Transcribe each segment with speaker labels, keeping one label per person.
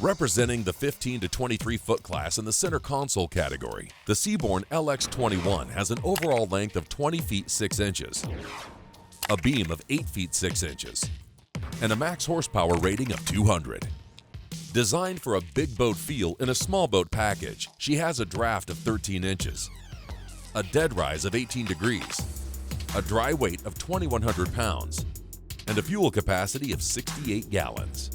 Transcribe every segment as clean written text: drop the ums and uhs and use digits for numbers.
Speaker 1: Representing the 15 to 23 foot class in the center console category, the Sea Born LX21 has an overall length of 20 feet 6 inches, a beam of 8 feet 6 inches, and a max horsepower rating of 200. Designed for a big boat feel in a small boat package, she has a draft of 13 inches, a dead rise of 18 degrees, a dry weight of 2,100 pounds, and a fuel capacity of 68 gallons.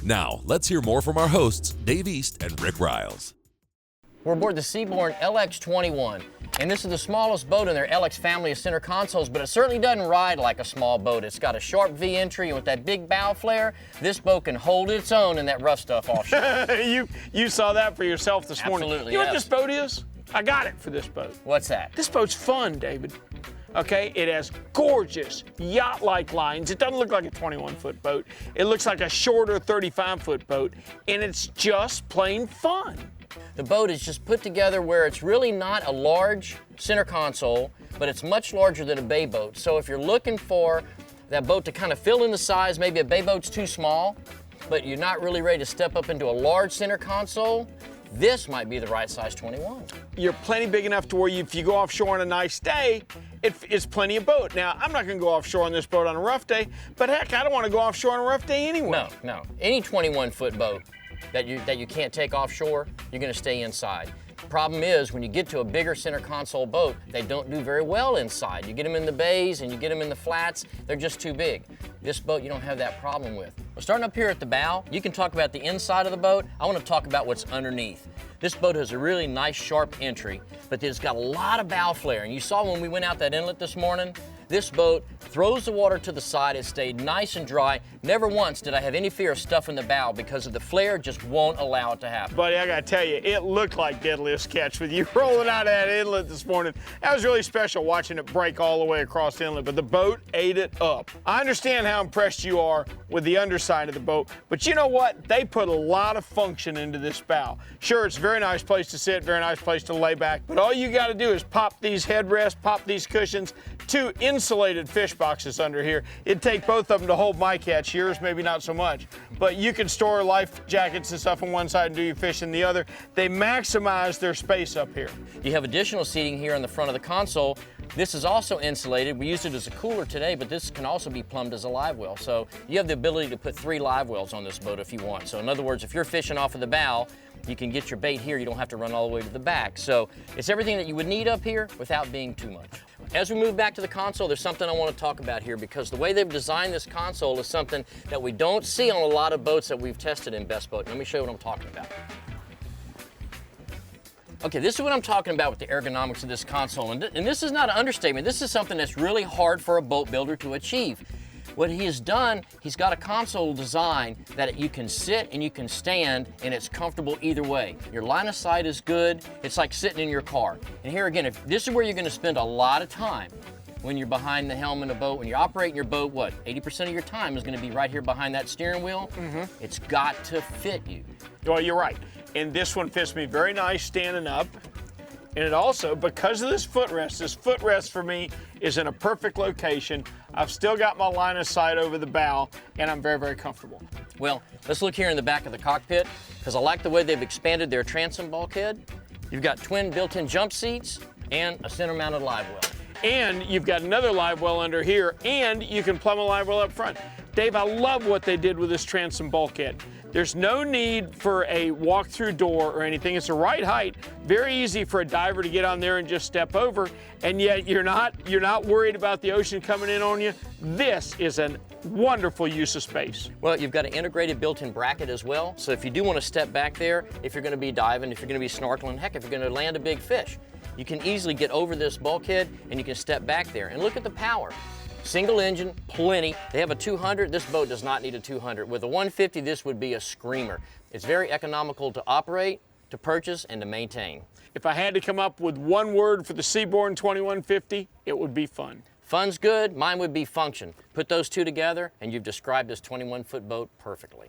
Speaker 1: Now, let's hear more from our hosts, Dave East and Rick Riles.
Speaker 2: We're aboard the Sea Born LX21, and this is the smallest boat in their LX family of center consoles, but it certainly doesn't ride like a small boat. It's got a sharp V entry, and with that big bow flare, this boat can hold its own in that rough stuff offshore.
Speaker 3: You saw that for yourself this morning.
Speaker 2: Absolutely,
Speaker 3: You know
Speaker 2: yes.
Speaker 3: what this boat is? I got it for this boat.
Speaker 2: What's that?
Speaker 3: This boat's fun, David. Okay, it has gorgeous yacht-like lines. It doesn't look like a 21-foot boat. It looks like a shorter 35-foot boat, and it's just plain fun.
Speaker 2: The boat is just put together where it's really not a large center console, but it's much larger than a bay boat. So if you're looking for that boat to kind of fill in the size, maybe a bay boat's too small, but you're not really ready to step up into a large center console, this might be the right size 21.
Speaker 3: You're plenty big enough to where if you go offshore on a nice day, it's plenty of boat. Now, I'm not going to go offshore on this boat on a rough day, but heck, I don't want to go offshore on a rough day anyway.
Speaker 2: No. Any 21-foot boat that you can't take offshore, you're going to stay inside. The problem is, when you get to a bigger center console boat, they don't do very well inside. You get them in the bays and you get them in the flats, they're just too big. This boat you don't have that problem with. Well, starting up here at the bow, you can talk about the inside of the boat. I want to talk about what's underneath. This boat has a really nice sharp entry, but it's got a lot of bow flare. And you saw when we went out that inlet this morning, this boat throws the water to the side. It stayed nice and dry. Never once did I have any fear of stuffing the bow because of the flare just won't allow it to happen.
Speaker 3: Buddy, I gotta tell you, it looked like Deadliest Catch with you rolling out of that inlet this morning. That was really special watching it break all the way across the inlet, but the boat ate it up. I understand how impressed you are with the underside of the boat, but you know what? They put a lot of function into this bow. Sure, it's a very nice place to sit, very nice place to lay back, but all you gotta do is pop these headrests, pop these cushions, two insulated fish boxes under here. It'd take both of them to hold my catch. Yours, maybe not so much. But you can store life jackets and stuff on one side and do your fishing the other. They maximize their space up here.
Speaker 2: You have additional seating here in the front of the console. This is also insulated. We used it as a cooler today, but this can also be plumbed as a live well. So you have the ability to put 3 live wells on this boat if you want. So in other words, if you're fishing off of the bow, you can get your bait here. You don't have to run all the way to the back. So it's everything that you would need up here without being too much. As we move back to the console, there's something I want to talk about here because the way they've designed this console is something that we don't see on a lot of boats that we've tested in Best Boat. Let me show you what I'm talking about. Okay, this is what I'm talking about with the ergonomics of this console, and this is not an understatement. This is something that's really hard for a boat builder to achieve. What he has done, he's got a console design that you can sit and you can stand and it's comfortable either way. Your line of sight is good. It's like sitting in your car. And here again, if this is where you're going to spend a lot of time when you're behind the helm in a boat, when you're operating your boat, what, 80% of your time is going to be right here behind that steering wheel? It's got to fit you.
Speaker 3: Well, you're right. And this one fits me very nice standing up. And it also, because of this footrest for me is in a perfect location. I've still got my line of sight over the bow, and I'm very, very comfortable.
Speaker 2: Well, let's look here in the back of the cockpit, because I like the way they've expanded their transom bulkhead. You've got twin built-in jump seats and a center-mounted live well.
Speaker 3: And you've got another live well under here, and you can plumb a live well up front. Dave, I love what they did with this transom bulkhead. There's no need for a walk-through door or anything. It's the right height, very easy for a diver to get on there and just step over, and yet you're not worried about the ocean coming in on you. This is a wonderful use of space.
Speaker 2: Well, you've got an integrated built-in bracket as well, so if you do want to step back there, if you're going to be diving, if you're going to be snorkeling, heck, if you're going to land a big fish, you can easily get over this bulkhead and you can step back there. And look at the power. Single engine, plenty. They have a 200. This boat does not need a 200. With a 150, this would be a screamer. It's very economical to operate, to purchase, and to maintain.
Speaker 3: If I had to come up with one word for the Sea Born 2150, it would be fun.
Speaker 2: Fun's good, mine would be function. Put those two together and you've described this 21-foot boat perfectly.